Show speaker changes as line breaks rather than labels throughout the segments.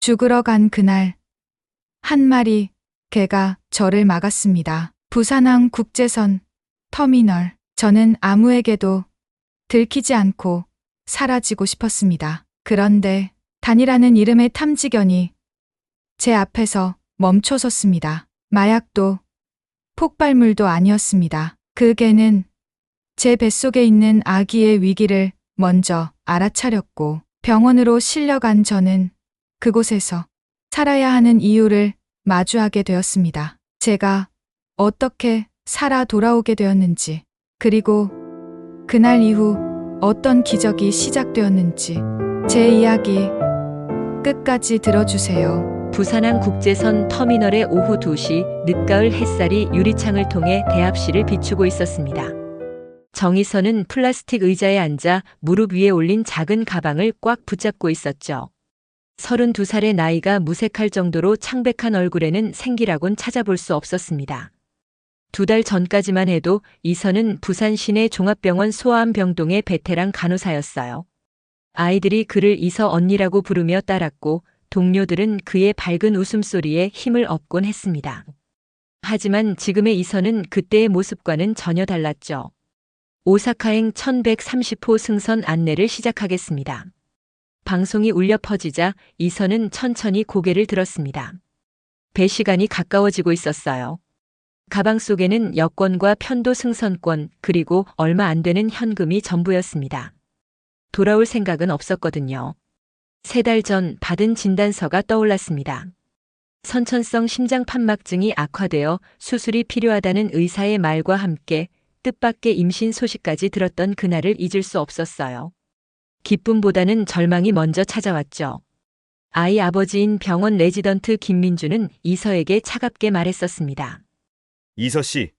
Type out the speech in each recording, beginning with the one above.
죽으러 간 그날, 한 마리 개가 저를 막았습니다. 부산항 국제선 터미널. 저는 아무에게도 들키지 않고 사라지고 싶었습니다. 그런데 단이라는 이름의 탐지견이 제 앞에서 멈춰 섰습니다. 마약도 폭발물도 아니었습니다. 그 개는 제 뱃속에 있는 아기의 위기를 먼저 알아차렸고 병원으로 실려간 저는 그곳에서 살아야 하는 이유를 마주하게 되었습니다. 제가 어떻게 살아 돌아오게 되었는지, 그리고 그날 이후 어떤 기적이 시작되었는지 제 이야기 끝까지 들어주세요.
부산항 국제선 터미널의 오후 2시 늦가을 햇살이 유리창을 통해 대합실을 비추고 있었습니다. 정희선은 플라스틱 의자에 앉아 무릎 위에 올린 작은 가방을 꽉 붙잡고 있었죠. 32살의 나이가 무색할 정도로 창백한 얼굴에는 생기라곤 찾아볼 수 없었습니다. 2달 전까지만 해도 이선은 부산 시내 종합병원 소아암병동의 베테랑 간호사였어요. 아이들이 그를 이서 언니라고 부르며 따랐고 동료들은 그의 밝은 웃음소리에 힘을 얻곤 했습니다. 하지만 지금의 이선은 그때의 모습과는 전혀 달랐죠. 오사카행 1130호 승선 안내를 시작하겠습니다. 방송이 울려 퍼지자 이선은 천천히 고개를 들었습니다. 배 시간이 가까워지고 있었어요. 가방 속에는 여권과 편도 승선권 그리고 얼마 안 되는 현금이 전부였습니다. 돌아올 생각은 없었거든요. 3달 전 받은 진단서가 떠올랐습니다. 선천성 심장 판막증이 악화되어 수술이 필요하다는 의사의 말과 함께 뜻밖의 임신 소식까지 들었던 그날을 잊을 수 없었어요. 기쁨보다는 절망이 먼저 찾아왔죠. 아이 아버지인 병원 레지던트 김민주는 이서에게 차갑게 말했었습니다.
이서 씨,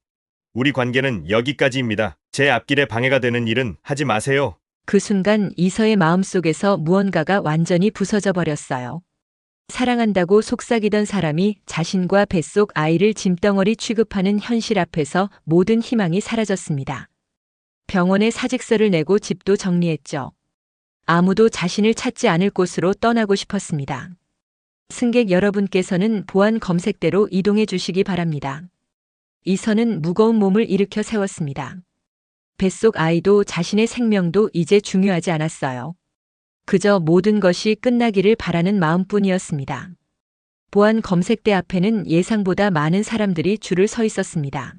우리 관계는 여기까지입니다. 제 앞길에 방해가 되는 일은 하지 마세요.
그 순간 이서의 마음속에서 무언가가 완전히 부서져 버렸어요. 사랑한다고 속삭이던 사람이 자신과 뱃속 아이를 짐덩어리 취급하는 현실 앞에서 모든 희망이 사라졌습니다. 병원에 사직서를 내고 집도 정리했죠. 아무도 자신을 찾지 않을 곳으로 떠나고 싶었습니다. 승객 여러분께서는 보안 검색대로 이동해 주시기 바랍니다. 이선은 무거운 몸을 일으켜 세웠습니다. 뱃속 아이도 자신의 생명도 이제 중요하지 않았어요. 그저 모든 것이 끝나기를 바라는 마음뿐이었습니다. 보안 검색대 앞에는 예상보다 많은 사람들이 줄을 서 있었습니다.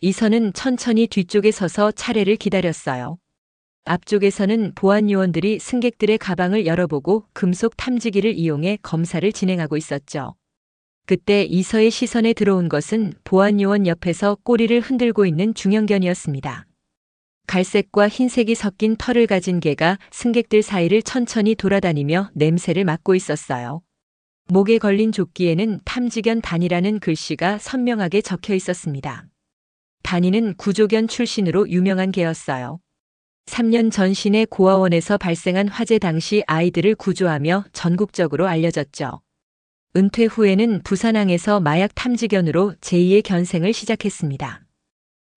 이선은 천천히 뒤쪽에 서서 차례를 기다렸어요. 앞쪽에서는 보안 요원들이 승객들의 가방을 열어보고 금속 탐지기를 이용해 검사를 진행하고 있었죠. 그때 이서의 시선에 들어온 것은 보안 요원 옆에서 꼬리를 흔들고 있는 중형견이었습니다. 갈색과 흰색이 섞인 털을 가진 개가 승객들 사이를 천천히 돌아다니며 냄새를 맡고 있었어요. 목에 걸린 조끼에는 탐지견 단이라는 글씨가 선명하게 적혀 있었습니다. 단이는 구조견 출신으로 유명한 개였어요. 3년 전 시내 고아원에서 발생한 화재 당시 아이들을 구조하며 전국적으로 알려졌죠. 은퇴 후에는 부산항에서 마약 탐지견으로 제2의 견생을 시작했습니다.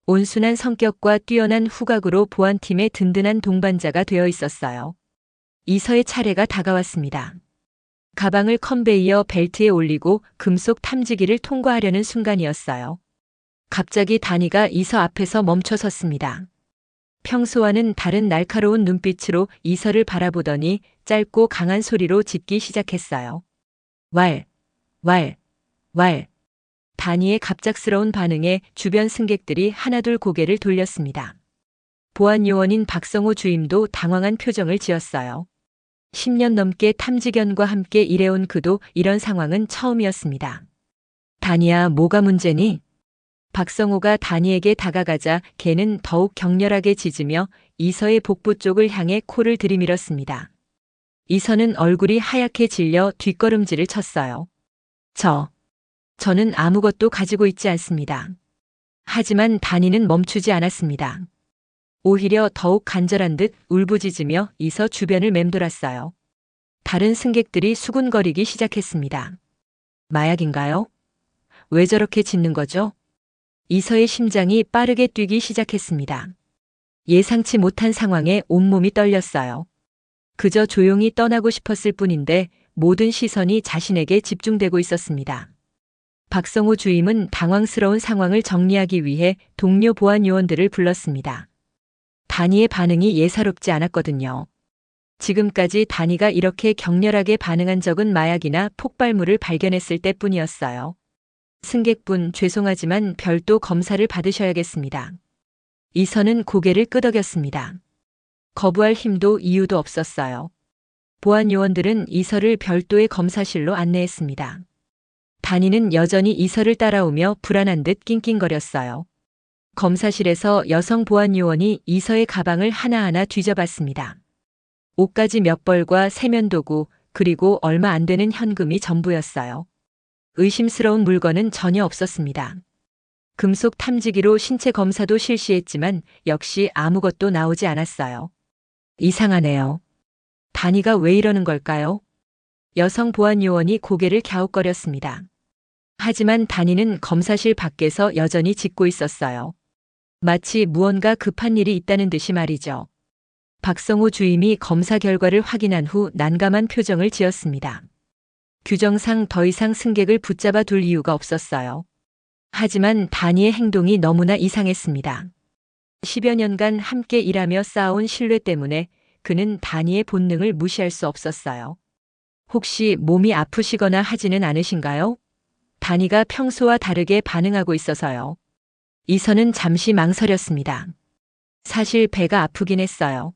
온순한 성격과 뛰어난 후각으로 보안팀의 든든한 동반자가 되어 있었어요. 이서의 차례가 다가왔습니다. 가방을 컨베이어 벨트에 올리고 금속 탐지기를 통과하려는 순간이었어요. 갑자기 단이가 이서 앞에서 멈춰 섰습니다. 평소와는 다른 날카로운 눈빛으로 이서를 바라보더니 짧고 강한 소리로 짖기 시작했어요. 왈, 왈, 왈. 단이의 갑작스러운 반응에 주변 승객들이 하나둘 고개를 돌렸습니다. 보안 요원인 박성호 주임도 당황한 표정을 지었어요. 10년 넘게 탐지견과 함께 일해온 그도 이런 상황은 처음이었습니다. 단이야, 뭐가 문제니? 박성호가 단이에게 다가가자 걔는 더욱 격렬하게 짖으며 이서의 복부 쪽을 향해 코를 들이밀었습니다. 이서는 얼굴이 하얗게 질려 뒷걸음질을 쳤어요. 저는 아무것도 가지고 있지 않습니다. 하지만 단이는 멈추지 않았습니다. 오히려 더욱 간절한 듯 울부짖으며 이서 주변을 맴돌았어요. 다른 승객들이 수군거리기 시작했습니다. 마약인가요? 왜 저렇게 짖는 거죠? 이서의 심장이 빠르게 뛰기 시작했습니다. 예상치 못한 상황에 온몸이 떨렸어요. 그저 조용히 떠나고 싶었을 뿐인데 모든 시선이 자신에게 집중되고 있었습니다. 박성호 주임은 당황스러운 상황을 정리하기 위해 동료 보안 요원들을 불렀습니다. 다니의 반응이 예사롭지 않았거든요. 지금까지 다니가 이렇게 격렬하게 반응한 적은 마약이나 폭발물을 발견했을 때뿐이었어요. 승객분, 죄송하지만 별도 검사를 받으셔야겠습니다. 이선은 고개를 끄덕였습니다. 거부할 힘도 이유도 없었어요. 보안 요원들은 이서를 별도의 검사실로 안내했습니다. 다니는 여전히 이서를 따라오며 불안한 듯 낑낑거렸어요. 검사실에서 여성 보안 요원이 이서의 가방을 하나하나 뒤져봤습니다. 옷가지 몇 벌과 세면도구, 그리고 얼마 안 되는 현금이 전부였어요. 의심스러운 물건은 전혀 없었습니다. 금속 탐지기로 신체 검사도 실시했지만 역시 아무것도 나오지 않았어요. 이상하네요. 다니가 왜 이러는 걸까요? 여성 보안 요원이 고개를 갸웃거렸습니다. 하지만 다니는 검사실 밖에서 여전히 짖고 있었어요. 마치 무언가 급한 일이 있다는 듯이 말이죠. 박성호 주임이 검사 결과를 확인한 후 난감한 표정을 지었습니다. 규정상 더 이상 승객을 붙잡아 둘 이유가 없었어요. 하지만 다니의 행동이 너무나 이상했습니다. 10여 년간 함께 일하며 쌓아온 신뢰 때문에 그는 다니의 본능을 무시할 수 없었어요. 혹시 몸이 아프시거나 하지는 않으신가요? 다니가 평소와 다르게 반응하고 있어서요. 이선은 잠시 망설였습니다. 사실 배가 아프긴 했어요.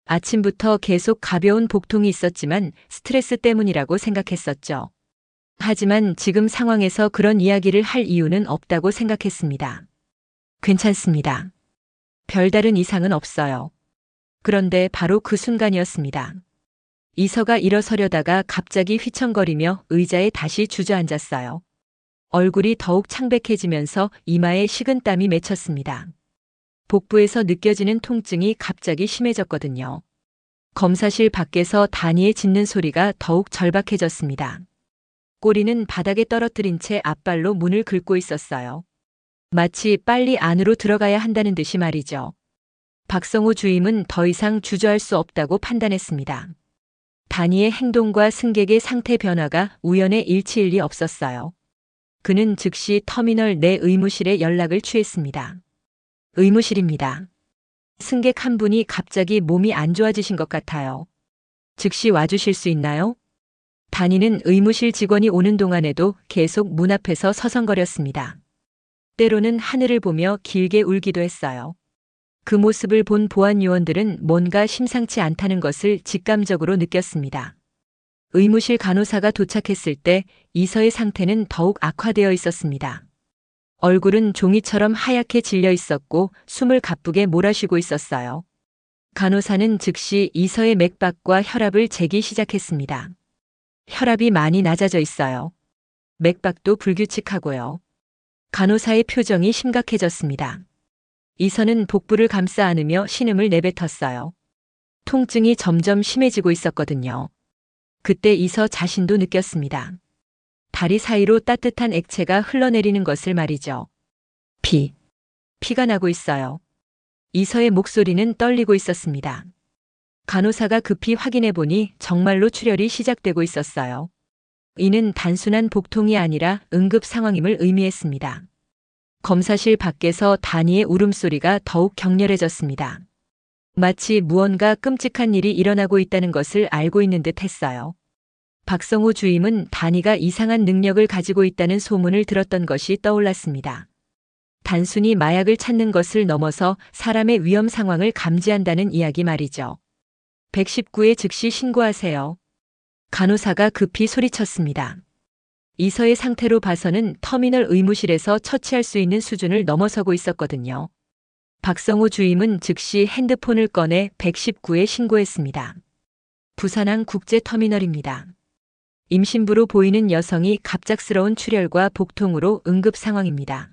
아침부터 계속 가벼운 복통이 있었지만 스트레스 때문이라고 생각했었죠. 하지만 지금 상황에서 그런 이야기를 할 이유는 없다고 생각했습니다. 괜찮습니다. 별다른 이상은 없어요. 그런데 바로 그 순간이었습니다. 이서가 일어서려다가 갑자기 휘청거리며 의자에 다시 주저앉았어요. 얼굴이 더욱 창백해지면서 이마에 식은땀이 맺혔습니다. 복부에서 느껴지는 통증이 갑자기 심해졌거든요. 검사실 밖에서 다니의 짖는 소리가 더욱 절박해졌습니다. 꼬리는 바닥에 떨어뜨린 채 앞발로 문을 긁고 있었어요. 마치 빨리 안으로 들어가야 한다는 듯이 말이죠. 박성호 주임은 더 이상 주저할 수 없다고 판단했습니다. 다니의 행동과 승객의 상태 변화가 우연의 일치일 리 없었어요. 그는 즉시 터미널 내 의무실에 연락을 취했습니다. 의무실입니다. 승객 한 분이 갑자기 몸이 안 좋아지신 것 같아요. 즉시 와주실 수 있나요? 다니는 의무실 직원이 오는 동안에도 계속 문 앞에서 서성거렸습니다. 때로는 하늘을 보며 길게 울기도 했어요. 그 모습을 본 보안 요원들은 뭔가 심상치 않다는 것을 직감적으로 느꼈습니다. 의무실 간호사가 도착했을 때 이서의 상태는 더욱 악화되어 있었습니다. 얼굴은 종이처럼 하얗게 질려 있었고 숨을 가쁘게 몰아쉬고 있었어요. 간호사는 즉시 이서의 맥박과 혈압을 재기 시작했습니다. 혈압이 많이 낮아져 있어요. 맥박도 불규칙하고요. 간호사의 표정이 심각해졌습니다. 이서는 복부를 감싸 안으며 신음을 내뱉었어요. 통증이 점점 심해지고 있었거든요. 그때 이서 자신도 느꼈습니다. 다리 사이로 따뜻한 액체가 흘러내리는 것을 말이죠. 피가 나고 있어요. 이서의 목소리는 떨리고 있었습니다. 간호사가 급히 확인해 보니 정말로 출혈이 시작되고 있었어요. 이는 단순한 복통이 아니라 응급 상황임을 의미했습니다. 검사실 밖에서 다니의 울음소리가 더욱 격렬해졌습니다. 마치 무언가 끔찍한 일이 일어나고 있다는 것을 알고 있는 듯 했어요. 박성호 주임은 다니가 이상한 능력을 가지고 있다는 소문을 들었던 것이 떠올랐습니다. 단순히 마약을 찾는 것을 넘어서 사람의 위험 상황을 감지한다는 이야기 말이죠. 119에 즉시 신고하세요. 간호사가 급히 소리쳤습니다. 이서의 상태로 봐서는 터미널 의무실에서 처치할 수 있는 수준을 넘어서고 있었거든요. 박성호 주임은 즉시 핸드폰을 꺼내 119에 신고했습니다. 부산항 국제터미널입니다. 임신부로 보이는 여성이 갑작스러운 출혈과 복통으로 응급 상황입니다.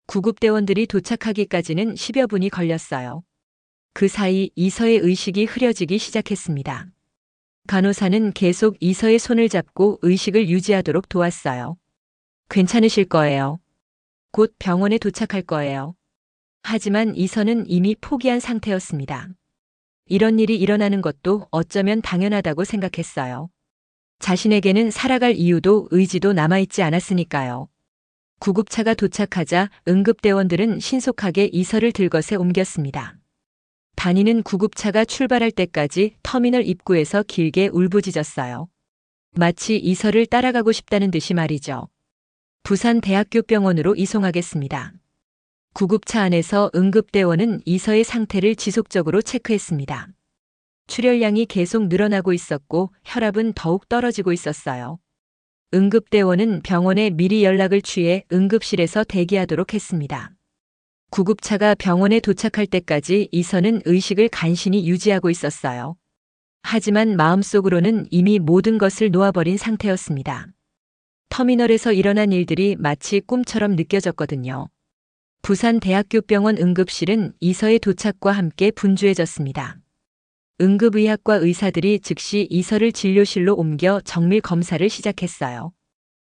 구급대원들이 도착하기까지는 10여 분이 걸렸어요. 그 사이 이서의 의식이 흐려지기 시작했습니다. 간호사는 계속 이서의 손을 잡고 의식을 유지하도록 도왔어요. 괜찮으실 거예요. 곧 병원에 도착할 거예요. 하지만 이서는 이미 포기한 상태였습니다. 이런 일이 일어나는 것도 어쩌면 당연하다고 생각했어요. 자신에게는 살아갈 이유도 의지도 남아있지 않았으니까요. 구급차가 도착하자 응급대원들은 신속하게 이서를 들것에 옮겼습니다. 단위는 구급차가 출발할 때까지 터미널 입구에서 길게 울부짖었어요. 마치 이서를 따라가고 싶다는 듯이 말이죠. 부산대학교 병원으로 이송하겠습니다. 구급차 안에서 응급대원은 이서의 상태를 지속적으로 체크했습니다. 출혈량이 계속 늘어나고 있었고 혈압은 더욱 떨어지고 있었어요. 응급대원은 병원에 미리 연락을 취해 응급실에서 대기하도록 했습니다. 구급차가 병원에 도착할 때까지 이서는 의식을 간신히 유지하고 있었어요. 하지만 마음속으로는 이미 모든 것을 놓아버린 상태였습니다. 터미널에서 일어난 일들이 마치 꿈처럼 느껴졌거든요. 부산대학교병원 응급실은 이서의 도착과 함께 분주해졌습니다. 응급의학과 의사들이 즉시 이서를 진료실로 옮겨 정밀 검사를 시작했어요.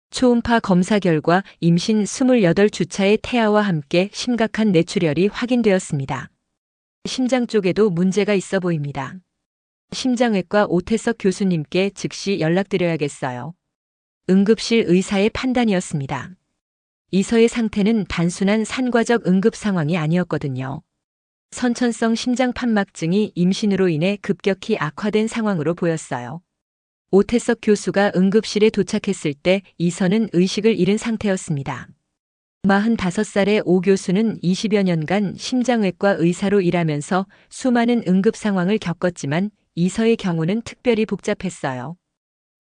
초음파 검사 결과 임신 28주차의 태아와 함께 심각한 뇌출혈이 확인되었습니다. 심장 쪽에도 문제가 있어 보입니다. 심장외과 오태석 교수님께 즉시 연락드려야겠어요. 응급실 의사의 판단이었습니다. 이서의 상태는 단순한 산과적 응급 상황이 아니었거든요. 선천성 심장 판막증이 임신으로 인해 급격히 악화된 상황으로 보였어요. 오태석 교수가 응급실에 도착했을 때 이서는 의식을 잃은 상태였습니다. 45살의 오 교수는 20여 년간 심장외과 의사로 일하면서 수많은 응급 상황을 겪었지만 이서의 경우는 특별히 복잡했어요.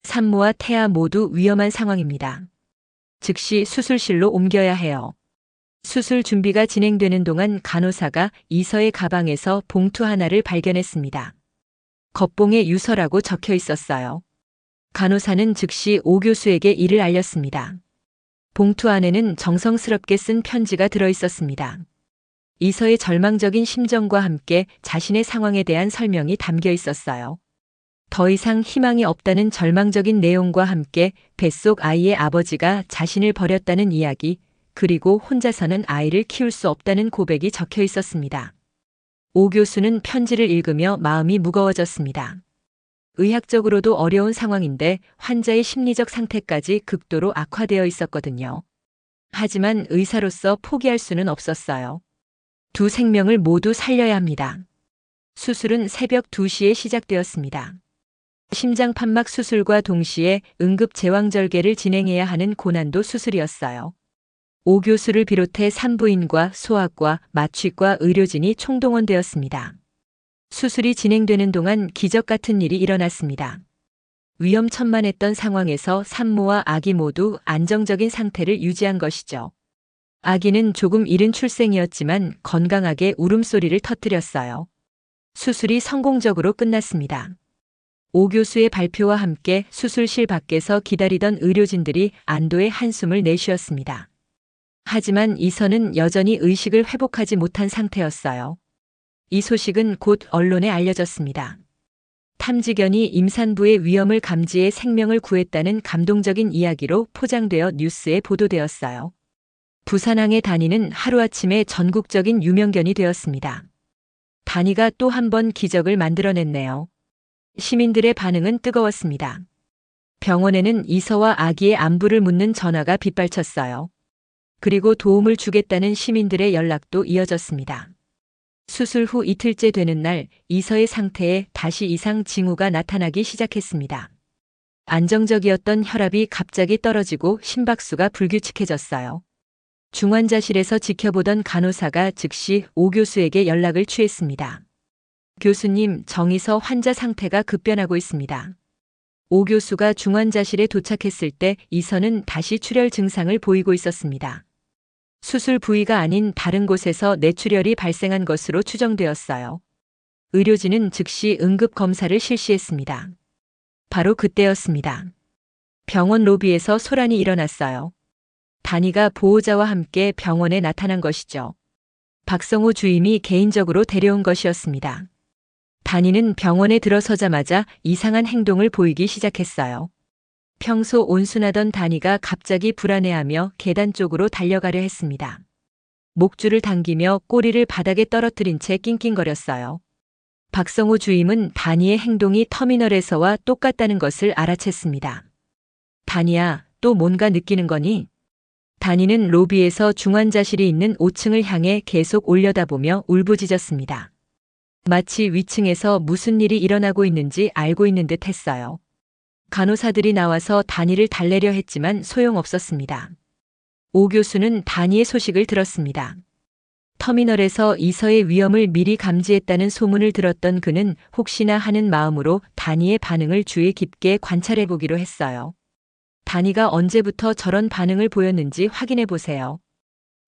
산모와 태아 모두 위험한 상황입니다. 즉시 수술실로 옮겨야 해요. 수술 준비가 진행되는 동안 간호사가 이서의 가방에서 봉투 하나를 발견했습니다. 겉봉에 유서라고 적혀 있었어요. 간호사는 즉시 오 교수에게 이를 알렸습니다. 봉투 안에는 정성스럽게 쓴 편지가 들어 있었습니다. 이서의 절망적인 심정과 함께 자신의 상황에 대한 설명이 담겨 있었어요. 더 이상 희망이 없다는 절망적인 내용과 함께 뱃속 아이의 아버지가 자신을 버렸다는 이야기, 그리고 혼자서는 아이를 키울 수 없다는 고백이 적혀 있었습니다. 오 교수는 편지를 읽으며 마음이 무거워졌습니다. 의학적으로도 어려운 상황인데 환자의 심리적 상태까지 극도로 악화되어 있었거든요. 하지만 의사로서 포기할 수는 없었어요. 두 생명을 모두 살려야 합니다. 수술은 새벽 2시에 시작되었습니다. 심장 판막 수술과 동시에 응급 제왕절개를 진행해야 하는 고난도 수술이었어요. 오 교수를 비롯해 산부인과 소아과, 마취과 의료진이 총동원되었습니다. 수술이 진행되는 동안 기적 같은 일이 일어났습니다. 위험천만했던 상황에서 산모와 아기 모두 안정적인 상태를 유지한 것이죠. 아기는 조금 이른 출생이었지만 건강하게 울음소리를 터뜨렸어요. 수술이 성공적으로 끝났습니다. 오 교수의 발표와 함께 수술실 밖에서 기다리던 의료진들이 안도의 한숨을 내쉬었습니다. 하지만 이서는 여전히 의식을 회복하지 못한 상태였어요. 이 소식은 곧 언론에 알려졌습니다. 탐지견이 임산부의 위험을 감지해 생명을 구했다는 감동적인 이야기로 포장되어 뉴스에 보도되었어요. 부산항의 단위는 하루아침에 전국적인 유명견이 되었습니다. 단위가 또 한 번 기적을 만들어냈네요. 시민들의 반응은 뜨거웠습니다. 병원에는 이서와 아기의 안부를 묻는 전화가 빗발쳤어요. 그리고 도움을 주겠다는 시민들의 연락도 이어졌습니다. 수술 후 이틀째 되는 날 이서의 상태에 다시 이상 징후가 나타나기 시작했습니다. 안정적이었던 혈압이 갑자기 떨어지고 심박수가 불규칙해졌어요. 중환자실에서 지켜보던 간호사가 즉시 오 교수에게 연락을 취했습니다. 교수님, 정이서 환자 상태가 급변하고 있습니다. 오 교수가 중환자실에 도착했을 때 이서는 다시 출혈 증상을 보이고 있었습니다. 수술 부위가 아닌 다른 곳에서 뇌출혈이 발생한 것으로 추정되었어요. 의료진은 즉시 응급 검사를 실시했습니다. 바로 그때였습니다. 병원 로비에서 소란이 일어났어요. 단위가 보호자와 함께 병원에 나타난 것이죠. 박성호 주임이 개인적으로 데려온 것이었습니다. 단위는 병원에 들어서자마자 이상한 행동을 보이기 시작했어요. 평소 온순하던 단위가 갑자기 불안해하며 계단 쪽으로 달려가려 했습니다. 목줄을 당기며 꼬리를 바닥에 떨어뜨린 채 낑낑거렸어요. 박성호 주임은 다니의 행동이 터미널에서와 똑같다는 것을 알아챘습니다. 다니야, 또 뭔가 느끼는 거니? 다니는 로비에서 중환자실이 있는 5층을 향해 계속 올려다보며 울부짖었습니다. 마치 위층에서 무슨 일이 일어나고 있는지 알고 있는 듯 했어요. 간호사들이 나와서 다니를 달래려 했지만 소용없었습니다. 오 교수는 다니의 소식을 들었습니다. 터미널에서 이서의 위험을 미리 감지했다는 소문을 들었던 그는 혹시나 하는 마음으로 다니의 반응을 주의 깊게 관찰해 보기로 했어요. 다니가 언제부터 저런 반응을 보였는지 확인해 보세요.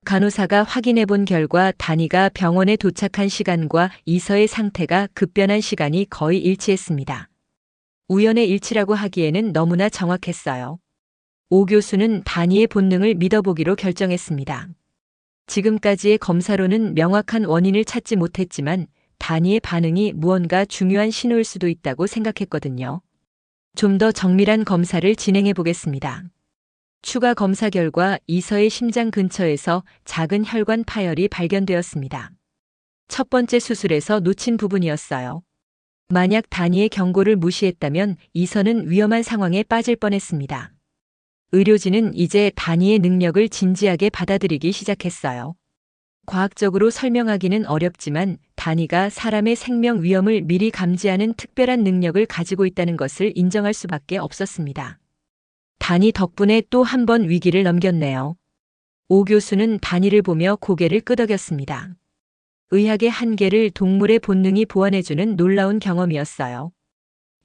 간호사가 확인해 본 결과 다니가 병원에 도착한 시간과 이서의 상태가 급변한 시간이 거의 일치했습니다. 우연의 일치라고 하기에는 너무나 정확했어요. 오 교수는 다니의 본능을 믿어보기로 결정했습니다. 지금까지의 검사로는 명확한 원인을 찾지 못했지만 다니의 반응이 무언가 중요한 신호일 수도 있다고 생각했거든요. 좀 더 정밀한 검사를 진행해 보겠습니다. 추가 검사 결과 이서의 심장 근처에서 작은 혈관 파열이 발견되었습니다. 첫 번째 수술에서 놓친 부분이었어요. 만약 다니의 경고를 무시했다면 이서는 위험한 상황에 빠질 뻔했습니다. 의료진은 이제 다니의 능력을 진지하게 받아들이기 시작했어요. 과학적으로 설명하기는 어렵지만 다니가 사람의 생명 위험을 미리 감지하는 특별한 능력을 가지고 있다는 것을 인정할 수밖에 없었습니다. 다니 덕분에 또 한 번 위기를 넘겼네요. 오 교수는 다니를 보며 고개를 끄덕였습니다. 의학의 한계를 동물의 본능이 보완해주는 놀라운 경험이었어요.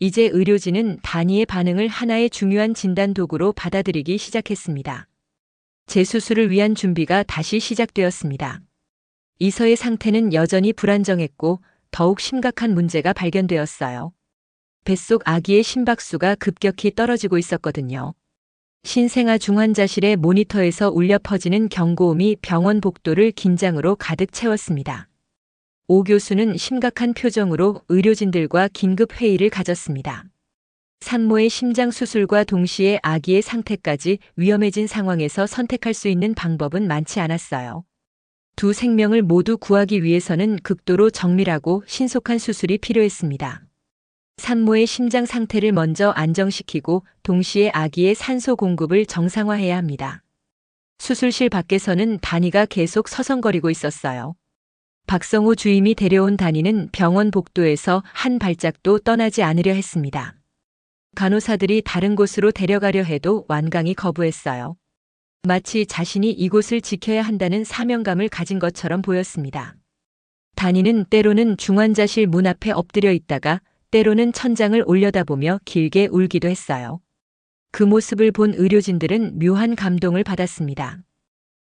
이제 의료진은 다니의 반응을 하나의 중요한 진단 도구로 받아들이기 시작했습니다. 재수술을 위한 준비가 다시 시작되었습니다. 이서의 상태는 여전히 불안정했고 더욱 심각한 문제가 발견되었어요. 뱃속 아기의 심박수가 급격히 떨어지고 있었거든요. 신생아 중환자실의 모니터에서 울려 퍼지는 경고음이 병원 복도를 긴장으로 가득 채웠습니다. 오 교수는 심각한 표정으로 의료진들과 긴급 회의를 가졌습니다. 산모의 심장 수술과 동시에 아기의 상태까지 위험해진 상황에서 선택할 수 있는 방법은 많지 않았어요. 두 생명을 모두 구하기 위해서는 극도로 정밀하고 신속한 수술이 필요했습니다. 산모의 심장 상태를 먼저 안정시키고 동시에 아기의 산소 공급을 정상화해야 합니다. 수술실 밖에서는 다니가 계속 서성거리고 있었어요. 박성호 주임이 데려온 다니는 병원 복도에서 한 발짝도 떠나지 않으려 했습니다. 간호사들이 다른 곳으로 데려가려 해도 완강히 거부했어요. 마치 자신이 이곳을 지켜야 한다는 사명감을 가진 것처럼 보였습니다. 다니는 때로는 중환자실 문 앞에 엎드려 있다가 때로는 천장을 올려다보며 길게 울기도 했어요. 그 모습을 본 의료진들은 묘한 감동을 받았습니다.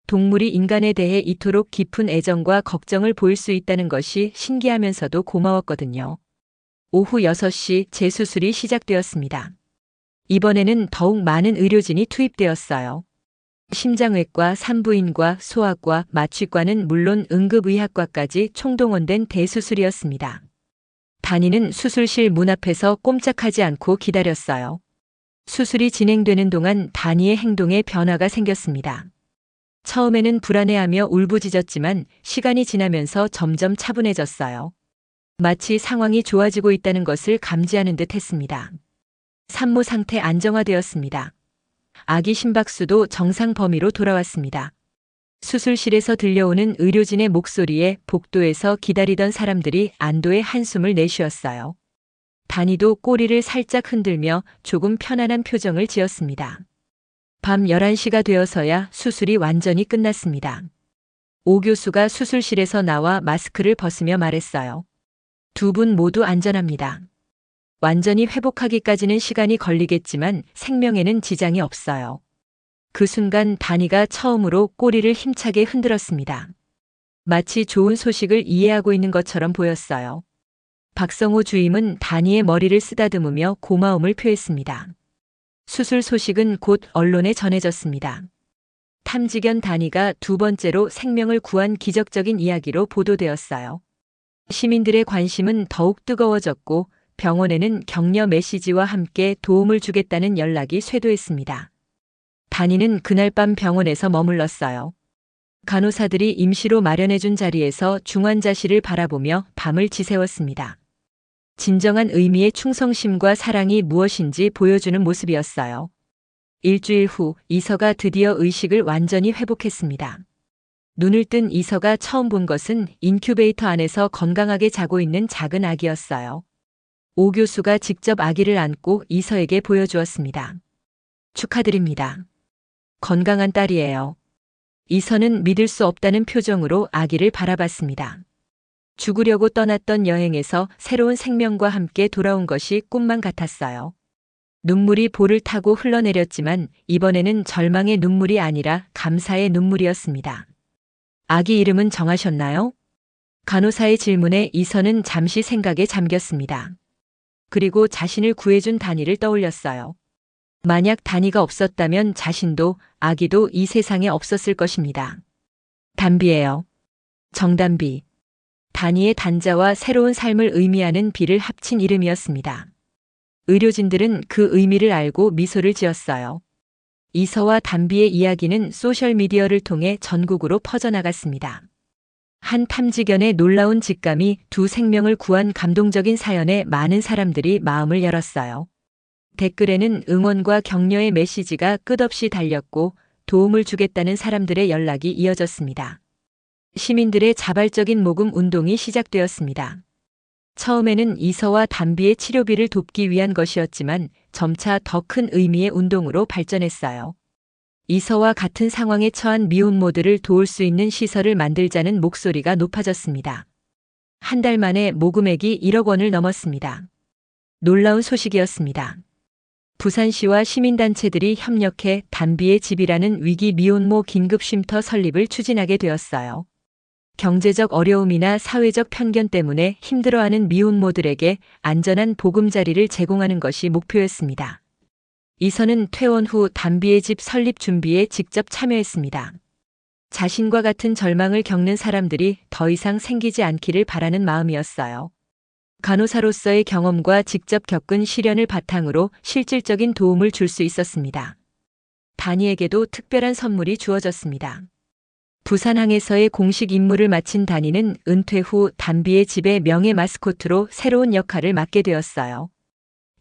동물이 인간에 대해 이토록 깊은 애정과 걱정을 보일 수 있다는 것이 신기하면서도 고마웠거든요. 오후 6시 재수술이 시작되었습니다. 이번에는 더욱 많은 의료진이 투입되었어요. 심장외과, 산부인과, 소아과, 마취과는 물론 응급의학과까지 총동원된 대수술이었습니다. 다니는 수술실 문 앞에서 꼼짝하지 않고 기다렸어요. 수술이 진행되는 동안 다니의 행동에 변화가 생겼습니다. 처음에는 불안해하며 울부짖었지만 시간이 지나면서 점점 차분해졌어요. 마치 상황이 좋아지고 있다는 것을 감지하는 듯 했습니다. 산모 상태 안정화되었습니다. 아기 심박수도 정상 범위로 돌아왔습니다. 수술실에서 들려오는 의료진의 목소리에 복도에서 기다리던 사람들이 안도의 한숨을 내쉬었어요. 다니도 꼬리를 살짝 흔들며 조금 편안한 표정을 지었습니다. 밤 11시가 되어서야 수술이 완전히 끝났습니다. 오 교수가 수술실에서 나와 마스크를 벗으며 말했어요. 두 분 모두 안전합니다. 완전히 회복하기까지는 시간이 걸리겠지만 생명에는 지장이 없어요. 그 순간 다니가 처음으로 꼬리를 힘차게 흔들었습니다. 마치 좋은 소식을 이해하고 있는 것처럼 보였어요. 박성호 주임은 다니의 머리를 쓰다듬으며 고마움을 표했습니다. 수술 소식은 곧 언론에 전해졌습니다. 탐지견 다니가 두 번째로 생명을 구한 기적적인 이야기로 보도되었어요. 시민들의 관심은 더욱 뜨거워졌고 병원에는 격려 메시지와 함께 도움을 주겠다는 연락이 쇄도했습니다. 다니는 그날 밤 병원에서 머물렀어요. 간호사들이 임시로 마련해준 자리에서 중환자실을 바라보며 밤을 지새웠습니다. 진정한 의미의 충성심과 사랑이 무엇인지 보여주는 모습이었어요. 일주일 후 이서가 드디어 의식을 완전히 회복했습니다. 눈을 뜬 이서가 처음 본 것은 인큐베이터 안에서 건강하게 자고 있는 작은 아기였어요. 오 교수가 직접 아기를 안고 이서에게 보여주었습니다. 축하드립니다. 건강한 딸이에요. 이서는 믿을 수 없다는 표정으로 아기를 바라봤습니다. 죽으려고 떠났던 여행에서 새로운 생명과 함께 돌아온 것이 꿈만 같았어요. 눈물이 볼을 타고 흘러내렸지만 이번에는 절망의 눈물이 아니라 감사의 눈물이었습니다. 아기 이름은 정하셨나요? 간호사의 질문에 이서는 잠시 생각에 잠겼습니다. 그리고 자신을 구해준 다니를 떠올렸어요. 만약 다니가 없었다면 자신도 아기도 이 세상에 없었을 것입니다. 담비예요. 정담비. 다니의 단자와 새로운 삶을 의미하는 비를 합친 이름이었습니다. 의료진들은 그 의미를 알고 미소를 지었어요. 이서와 담비의 이야기는 소셜미디어를 통해 전국으로 퍼져나갔습니다. 한 탐지견의 놀라운 직감이 두 생명을 구한 감동적인 사연에 많은 사람들이 마음을 열었어요. 댓글에는 응원과 격려의 메시지가 끝없이 달렸고 도움을 주겠다는 사람들의 연락이 이어졌습니다. 시민들의 자발적인 모금 운동이 시작되었습니다. 처음에는 이서와 담비의 치료비를 돕기 위한 것이었지만 점차 더 큰 의미의 운동으로 발전했어요. 이서와 같은 상황에 처한 미혼모들을 도울 수 있는 시설을 만들자는 목소리가 높아졌습니다. 한 달 만에 모금액이 1억 원을 넘었습니다. 놀라운 소식이었습니다. 부산시와 시민단체들이 협력해 담비의 집이라는 위기 미혼모 긴급쉼터 설립을 추진하게 되었어요. 경제적 어려움이나 사회적 편견 때문에 힘들어하는 미혼모들에게 안전한 보금자리를 제공하는 것이 목표였습니다. 이서는 퇴원 후 담비의 집 설립 준비에 직접 참여했습니다. 자신과 같은 절망을 겪는 사람들이 더 이상 생기지 않기를 바라는 마음이었어요. 간호사로서의 경험과 직접 겪은 시련을 바탕으로 실질적인 도움을 줄 수 있었습니다. 다니에게도 특별한 선물이 주어졌습니다. 부산항에서의 공식 임무를 마친 다니는 은퇴 후 담비의 집의 명예 마스코트로 새로운 역할을 맡게 되었어요.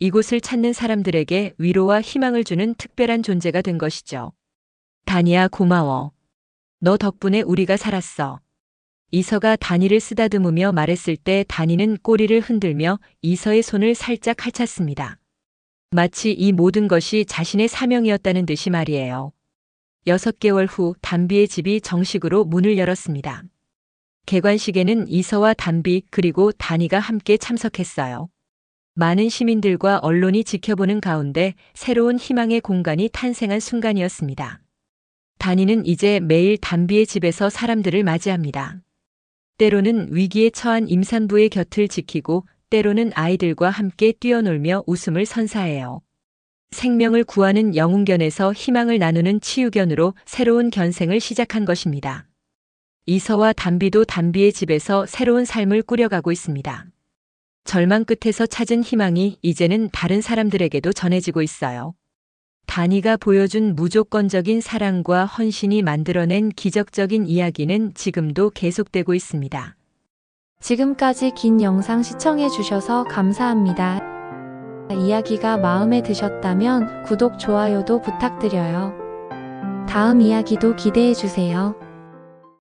이곳을 찾는 사람들에게 위로와 희망을 주는 특별한 존재가 된 것이죠. 다니야, 고마워. 너 덕분에 우리가 살았어. 이서가 다니를 쓰다듬으며 말했을 때 다니는 꼬리를 흔들며 이서의 손을 살짝 핥았습니다. 마치 이 모든 것이 자신의 사명이었다는 듯이 말이에요. 6개월 후 담비의 집이 정식으로 문을 열었습니다. 개관식에는 이서와 담비 그리고 다니가 함께 참석했어요. 많은 시민들과 언론이 지켜보는 가운데 새로운 희망의 공간이 탄생한 순간이었습니다. 다니는 이제 매일 담비의 집에서 사람들을 맞이합니다. 때로는 위기에 처한 임산부의 곁을 지키고 때로는 아이들과 함께 뛰어놀며 웃음을 선사해요. 생명을 구하는 영웅견에서 희망을 나누는 치유견으로 새로운 견생을 시작한 것입니다. 이서와 담비도 담비의 집에서 새로운 삶을 꾸려가고 있습니다. 절망 끝에서 찾은 희망이 이제는 다른 사람들에게도 전해지고 있어요. 다니가 보여준 무조건적인 사랑과 헌신이 만들어낸 기적적인 이야기는 지금도 계속되고 있습니다.
지금까지 긴 영상 시청해 주셔서 감사합니다. 이야기가 마음에 드셨다면 구독, 좋아요도 부탁드려요. 다음 이야기도 기대해 주세요.